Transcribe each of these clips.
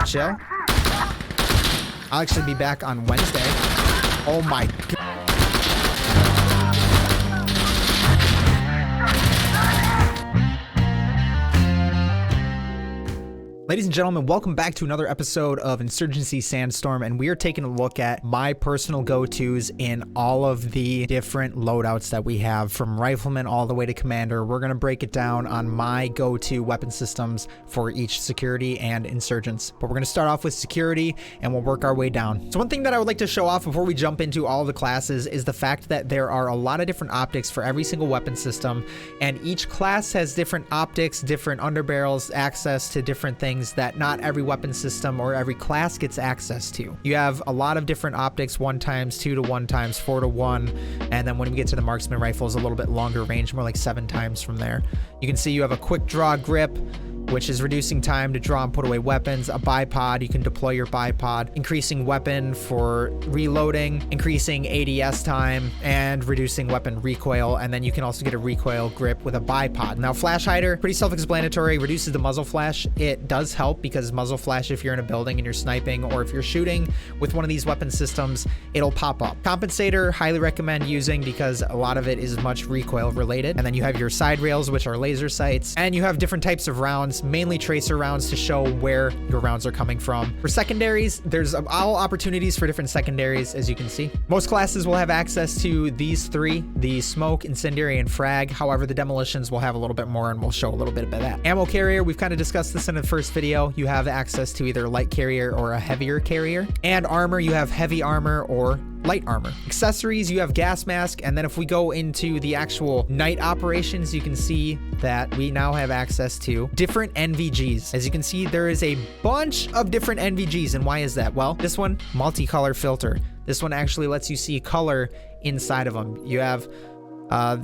chill. I'll actually be back on Wednesday. Oh my God. Ladies and gentlemen, welcome back to another episode of Insurgency Sandstorm, and we are taking a look at my personal go-tos in all of the different loadouts that we have, from Rifleman all the way to Commander. We're going to break it down on my go-to weapon systems for each Security and Insurgents. But we're going to start off with Security, and we'll work our way down. So one thing that I would like to show off before we jump into all of the classes is the fact that there are a lot of different optics for every single weapon system, and each class has different optics, different underbarrels, access to different things that not every weapon system or every class gets access to. You have a lot of different optics, 1x, 2 to 1x, 4 to 1, and then when we get to the Marksman rifles, a little bit longer range, more like 7x from there. You can see you have a quick draw grip, which is reducing time to draw and put away weapons, a bipod, you can deploy your bipod, increasing weapon for reloading, increasing ADS time, and reducing weapon recoil, and then you can also get a recoil grip with a bipod. Now, flash hider, pretty self-explanatory, reduces the muzzle flash. It does help because muzzle flash, if you're in a building and you're sniping, or if you're shooting with one of these weapon systems, it'll pop up. Compensator, highly recommend using because a lot of it is much recoil related. And then you have your side rails, which are laser sights, and you have different types of rounds, mainly tracer rounds to show where your rounds are coming from. For secondaries, there's all opportunities for different secondaries, as you can see. Most classes will have access to these three, the smoke, incendiary, and frag. However, the demolitions will have a little bit more, and we'll show a little bit about that. Ammo carrier, we've kind of discussed this in the first video. You have access to either a light carrier or a heavier carrier. And armor, you have heavy armor or light armor. Accessories, you have gas mask, and then if we go into the actual night operations, you can see that we now have access to different NVGs. As you can see, there is a bunch of different NVGs, and why is that? Well, this one, multicolor filter. This one actually lets you see color inside of them. You have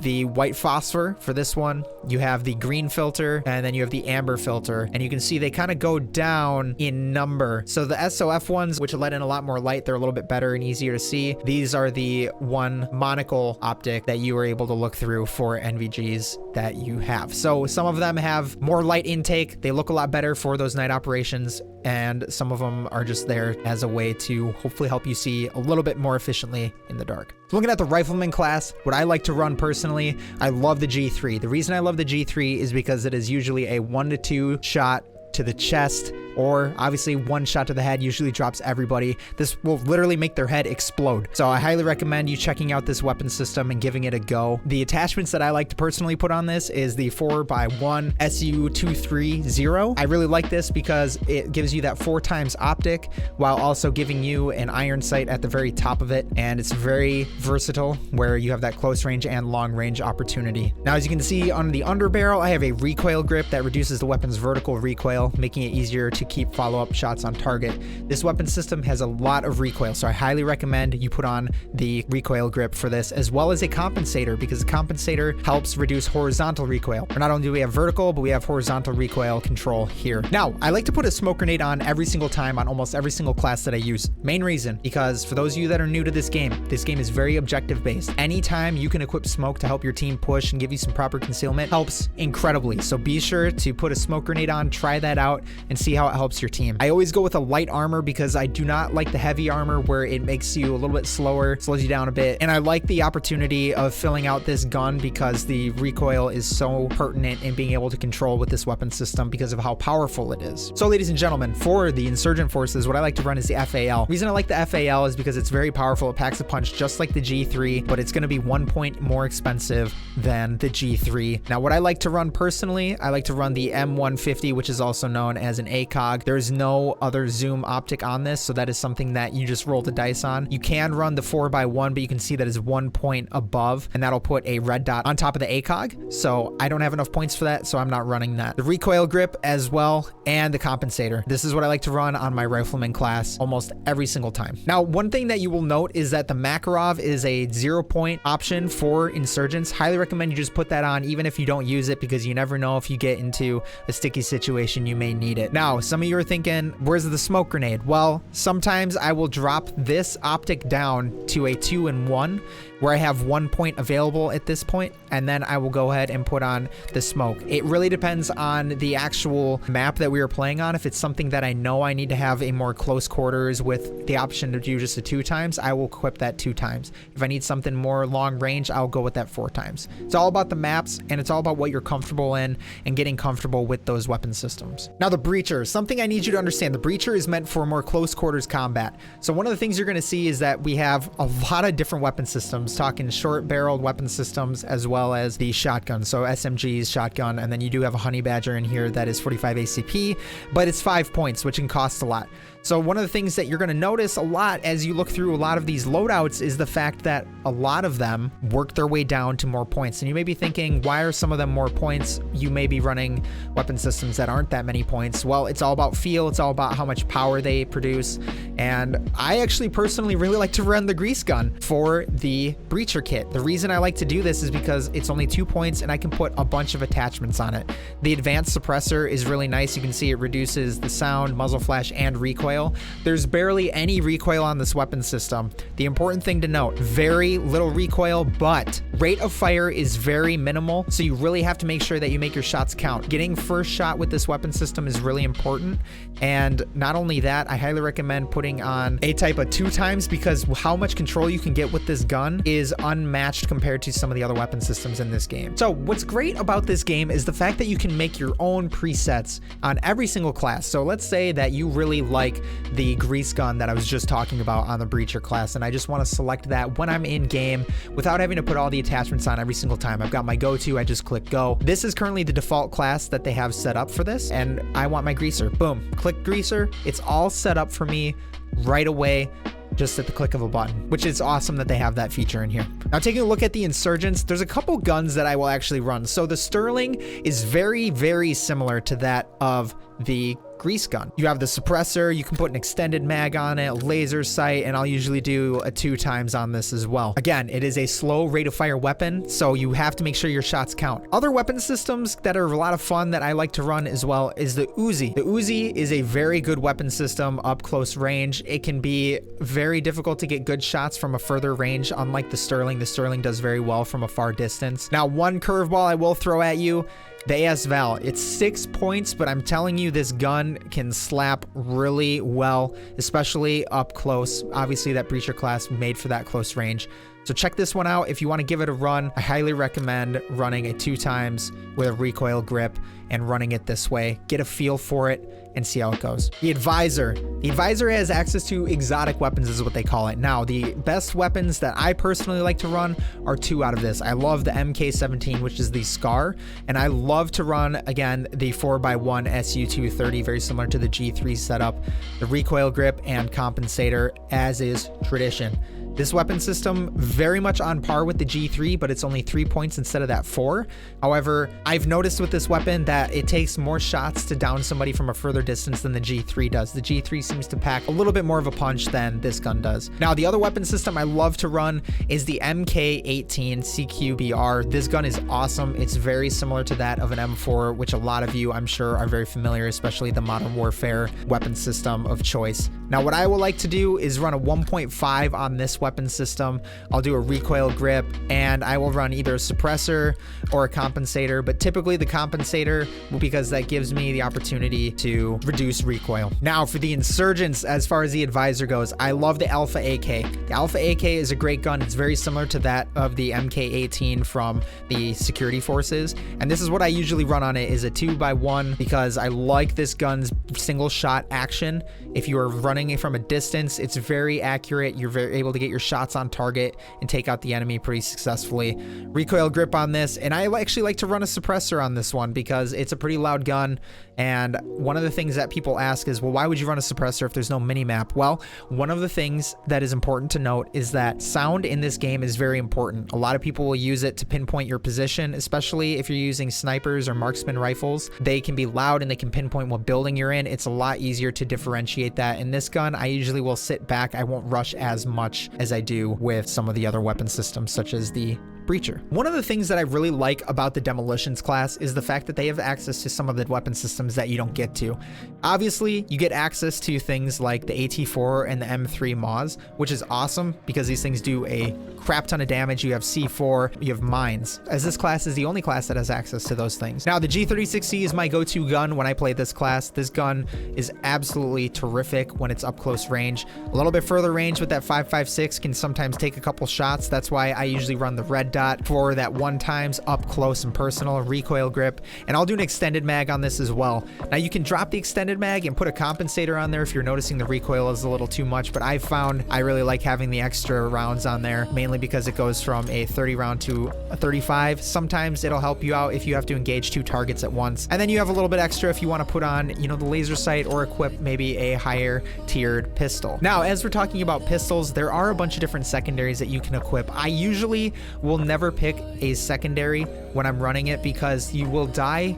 the white phosphor for this one, you have the green filter, and then you have the amber filter, and you can see they kind of go down in number. So the SOF ones, which let in a lot more light, they're a little bit better and easier to see. These are the one monocle optic that you were able to look through for NVGs that you have. So some of them have more light intake, they look a lot better for those night operations, and some of them are just there as a way to hopefully help you see a little bit more efficiently in the dark. So looking at the Rifleman class, what I like to run personally, I love the G3. The reason I love the G3 is because it is usually a 1 to 2 shot to the chest, or obviously one shot to the head usually drops everybody. This will literally make their head explode. So I highly recommend you checking out this weapon system and giving it a go. The attachments that I like to personally put on this is the 4x1 SU230. I really like this because it gives you that 4x optic while also giving you an iron sight at the very top of it, and it's very versatile where you have that close range and long range opportunity. Now, as you can see on the underbarrel, I have a recoil grip that reduces the weapon's vertical recoil, making it easier to keep follow-up shots on target. This weapon system has a lot of recoil, so I highly recommend you put on the recoil grip for this, as well as a compensator, because the compensator helps reduce horizontal recoil. Not only do we have vertical, but we have horizontal recoil control here. Now, I like to put a smoke grenade on every single time on almost every single class that I use. Main reason, because for those of you that are new to this game is very objective based. Anytime you can equip smoke to help your team push and give you some proper concealment helps incredibly. So be sure to put a smoke grenade on, try that out, and see how it helps your team. I always go with a light armor because I do not like the heavy armor where it makes you a little bit slower, slows you down a bit. And I like the opportunity of filling out this gun because the recoil is so pertinent in being able to control with this weapon system because of how powerful it is. So ladies and gentlemen, for the Insurgent forces, what I like to run is the FAL. The reason I like the FAL is because it's very powerful. It packs a punch just like the G3, but it's going to be 1 point more expensive than the G3. Now, what I like to run personally, I like to run the M150, which is also known as an ACOG. There's no other zoom optic on this, so that is something that you just roll the dice on. You can run the 4x1, but you can see that is 1 point above, and that'll put a red dot on top of the ACOG. So I don't have enough points for that, so I'm not running that. The recoil grip as well, and the compensator. This is what I like to run on my Rifleman class almost every single time. Now, one thing that you will note is that the Makarov is a 0 point option for Insurgents. Highly recommend you just put that on even if you don't use it, because you never know if you get into a sticky situation, you may need it. Now, some of you are thinking, where's the smoke grenade? Well, sometimes I will drop this optic down to a 2-in-1, where I have 1 point available at this point, and then I will go ahead and put on the smoke. It really depends on the actual map that we are playing on. If it's something that I know I need to have a more close quarters with the option to do just a 2 times, I will equip that 2 times. If I need something more long range, I'll go with that 4 times. It's all about the maps, and it's all about what you're comfortable in and getting comfortable with those weapon systems. Now the Breacher, something I need you to understand, the Breacher is meant for more close quarters combat. So one of the things you're gonna see is that we have a lot of different weapon systems, talking short barreled weapon systems as well as the shotgun. So SMGs, shotgun, and then you do have a Honey Badger in here that is 45 ACP, but it's 5 points, which can cost a lot. So one of the things that you're going to notice a lot as you look through a lot of these loadouts is the fact that a lot of them work their way down to more points. And you may be thinking, why are some of them more points? You may be running weapon systems that aren't that many points. Well, it's all about feel. It's all about how much power they produce. And I actually personally really like to run the grease gun for the Breacher kit. The reason I like to do this is because it's only 2 points and I can put a bunch of attachments on it. The advanced suppressor is really nice. You can see it reduces the sound, muzzle flash, and recoil. There's barely any recoil on this weapon system. The important thing to note, very little recoil, but rate of fire is very minimal, so you really have to make sure that you make your shots count. Getting first shot with this weapon system is really important, and not only that, I highly recommend putting on a type of 2 times, because how much control you can get with this gun is unmatched compared to some of the other weapon systems in this game. So what's great about this game is the fact that you can make your own presets on every single class. So let's say that you really like the grease gun that I was just talking about on the Breacher class, and I just want to select that when I'm in game without having to put all the attachments on every single time. I've got my go-to, I just click go. This is currently the default class that they have set up for this, and I want my greaser. Boom, click greaser. It's all set up for me right away, just at the click of a button, which is awesome that they have that feature in here. Now taking a look at the Insurgents, there's a couple guns that I will actually run. So the Sterling is very, very similar to that of the grease gun. You have the suppressor, you can put an extended mag on it, laser sight, and I'll usually do a 2 times on this as well. Again, it is a slow rate of fire weapon, so you have to make sure your shots count. Other weapon systems that are a lot of fun that I like to run as well is the Uzi. The Uzi is a very good weapon system up close range. It can be very difficult to get good shots from a further range, unlike the Sterling. The Sterling does very well from a far distance. Now, one curveball I will throw at you, the AS Val. It's 6 points, but I'm telling you, this gun can slap really well, especially up close. Obviously, that Breacher class made for that close range. So check this one out. If you want to give it a run, I highly recommend running it 2 times with a recoil grip and running it this way. Get a feel for it and see how it goes. The Advisor. The Advisor has access to exotic weapons is what they call it. Now, the best weapons that I personally like to run are 2 out of this. I love the MK17, which is the Scar, and I love to run, again, the 4x1 SU-230, very similar to the G3 setup, the recoil grip and compensator, as is tradition. This weapon system, very much on par with the G3, but it's only 3 points instead of that 4. However, I've noticed with this weapon that it takes more shots to down somebody from a further distance than the G3 does. The G3 seems to pack a little bit more of a punch than this gun does. Now, the other weapon system I love to run is the MK18 CQBR. This gun is awesome. It's very similar to that of an M4, which a lot of you, I'm sure, are very familiar, especially the Modern Warfare weapon system of choice. Now, what I will like to do is run a 1.5 on this weapon system. I'll do a recoil grip, and I will run either a suppressor or a compensator, but typically the compensator, because that gives me the opportunity to reduce recoil. Now, for the Insurgents, as far as the Advisor goes, I love the Alpha AK. The Alpha AK is a great gun. It's very similar to that of the MK18 from the security forces, and this is what I usually run on it, is a 2x1, because I like this gun's single shot action. If you are running it from a distance, it's very accurate. You're very able to get your shots on target and take out the enemy pretty successfully. Recoil grip on this, and I actually like to run a suppressor on this one because it's a pretty loud gun. And one of the things that people ask is, well, why would you run a suppressor if there's no minimap? Well, one of the things that is important to note is that sound in this game is very important. A lot of people will use it to pinpoint your position, especially if you're using snipers or marksman rifles. They can be loud and they can pinpoint what building you're in. It's a lot easier to differentiate that. In this gun, I usually will sit back. I won't rush as much as I do with some of the other weapon systems, such as the Breacher. One of the things that I really like about the Demolitions class is the fact that they have access to some of the weapon systems that you don't get to. Obviously, you get access to things like the AT4 and the M3 Maws, which is awesome because these things do a crap ton of damage. You have C4, you have mines, as this class is the only class that has access to those things. Now, the G36C is my go-to gun when I play this class. This gun is absolutely terrific when it's up close range. A little bit further range with that 5.56 can sometimes take a couple shots. That's why I usually run the red dot for that 1x up close and personal recoil grip. And I'll do an extended mag on this as well. Now you can drop the extended mag and put a compensator on there if you're noticing the recoil is a little too much, but I've found I really like having the extra rounds on there, mainly because it goes from a 30 round to a 35. Sometimes it'll help you out if you have to engage 2 targets at once. And then you have a little bit extra if you want to put on, you know, the laser sight or equip maybe a higher tiered pistol. Now, as we're talking about pistols, there are a bunch of different secondaries that you can equip. I usually will never pick a secondary when I'm running it because you will die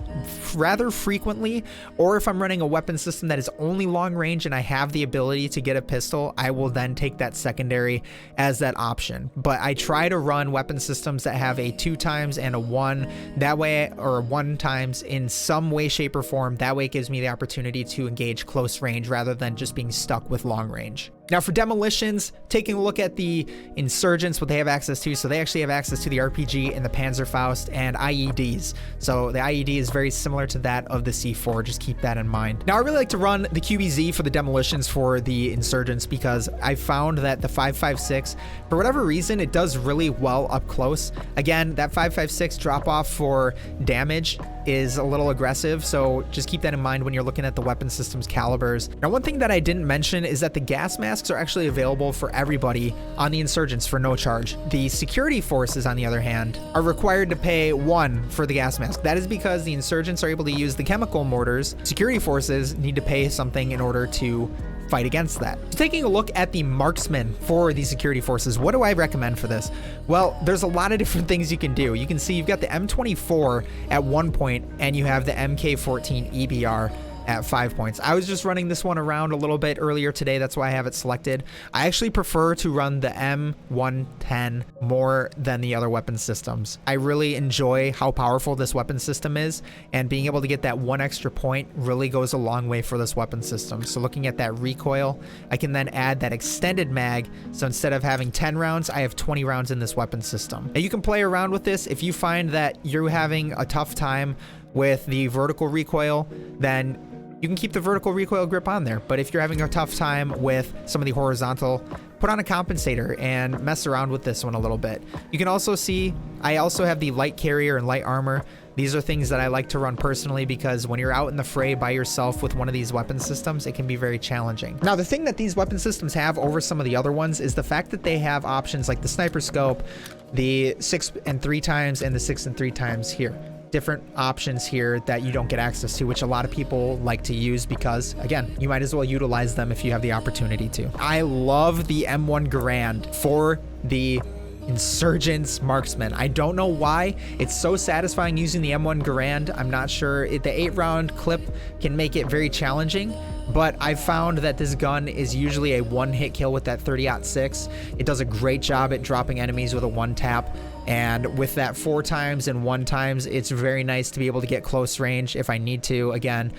rather frequently, or if I'm running a weapon system that is only long range and I have the ability to get a pistol, I will then take that secondary as that option. But I try to run weapon systems that have a 2x and a 1 that way, or 1x in some way, shape, or form. That way it gives me the opportunity to engage close range rather than just being stuck with long range. Now for demolitions, taking a look at the Insurgents, what they have access to. So they actually have access to the RPG and the Panzerfaust and IEDs. So the IED is very similar to that of the C4. Just keep that in mind. Now I really like to run the QBZ for the demolitions for the Insurgents because I found that the 5.56, for whatever reason, it does really well up close. Again, that 5.56 drop off for damage is a little aggressive, so just keep that in mind when you're looking at the weapon systems calibers. Now, one thing that I didn't mention is that the gas masks are actually available for everybody on the Insurgents for no charge. The security forces, on the other hand, are required to pay 1 for the gas mask. That is because the Insurgents are able to use the chemical mortars. Security forces need to pay something in order to fight against that. So taking a look at the Marksman for the security forces, what do I recommend for this? Well, there's a lot of different things you can do. You can see you've got the M24 at 1 point and you have the MK14 EBR at 5 points. I was just running this one around a little bit earlier today. That's why I have it selected. I actually prefer to run the M110 more than the other weapon systems. I really enjoy how powerful this weapon system is, and being able to get that 1 extra point really goes a long way for this weapon system. So looking at that recoil, I can then add that extended mag. So instead of having 10 rounds, I have 20 rounds in this weapon system. And you can play around with this. If you find that you're having a tough time with the vertical recoil, then you can keep the vertical recoil grip on there. But if you're having a tough time with some of the horizontal, put on a compensator and mess around with this one a little bit. You can also see, I also have the light carrier and light armor. These are things that I like to run personally because when you're out in the fray by yourself with one of these weapon systems, it can be very challenging. Now, the thing that these weapon systems have over some of the other ones is the fact that they have options like the sniper scope, the 6 and 3 times, and the 6 and 3 times here. Different options here that you don't get access to, which a lot of people like to use because, again, you might as well utilize them if you have the opportunity to. I love the M1 Garand for the Insurgent Marksman. I don't know why. It's so satisfying using the M1 Garand. I'm not sure. The 8-round clip can make it very challenging, but I've found that this gun is usually a 1-hit kill with that 30-06. It does a great job at dropping enemies with a 1-tap. And with that 4 times and 1 times, it's very nice to be able to get close range if I need to, again,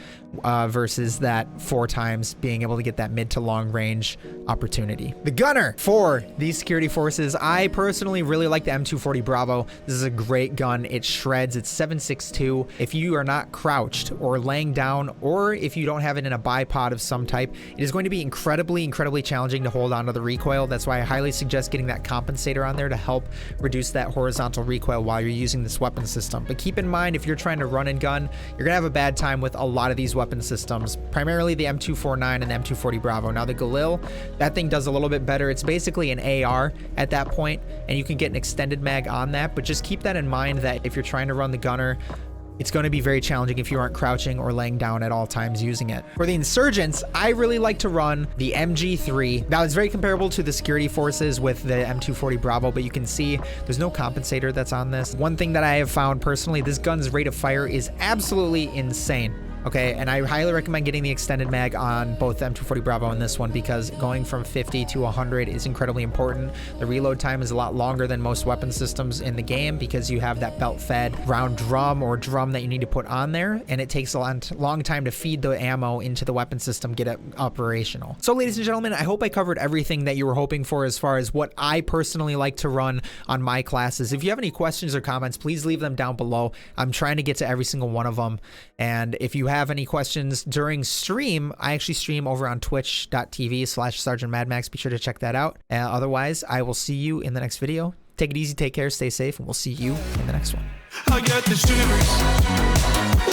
versus that 4 times being able to get that mid to long range opportunity. The Gunner for these security forces. I personally really like the M240 Bravo. This is a great gun. It shreds. It's 7.62. If you are not crouched or laying down, or if you don't have it in a bipod of some type, it is going to be incredibly challenging to hold on to the recoil. That's why I highly suggest getting that compensator on there to help reduce that horizontal recoil while you're using this weapon system. But keep in mind, if you're trying to run and gun, you're gonna have a bad time with a lot of these weapon systems, primarily the M249 and the M240 Bravo. Now the Galil, that thing does a little bit better. It's basically an AR at that point, and you can get an extended mag on that, but just keep that in mind that if you're trying to run the Gunner, it's going to be very challenging if you aren't crouching or laying down at all times using it. For the Insurgents, I really like to run the MG3. Now, it's very comparable to the security forces with the M240 Bravo, but you can see there's no compensator that's on this. One thing that I have found personally, this gun's rate of fire is absolutely insane. Okay, and I highly recommend getting the extended mag on both the M240 Bravo and this one, because going from 50 to 100 is incredibly important. The reload time is a lot longer than most weapon systems in the game because you have that belt-fed round drum or drum that you need to put on there, and it takes a long time to feed the ammo into the weapon system, get it operational. So ladies and gentlemen, I hope I covered everything that you were hoping for as far as what I personally like to run on my classes. If you have any questions or comments, please leave them down below. I'm trying to get to every single one of them. And if you have any questions during stream, I actually stream over on twitch.tv/SergeantMadmax. Be sure to check that out. Otherwise, I will see you in the next video. Take it easy, take care, stay safe, and we'll see you in the next one. I got the shivers.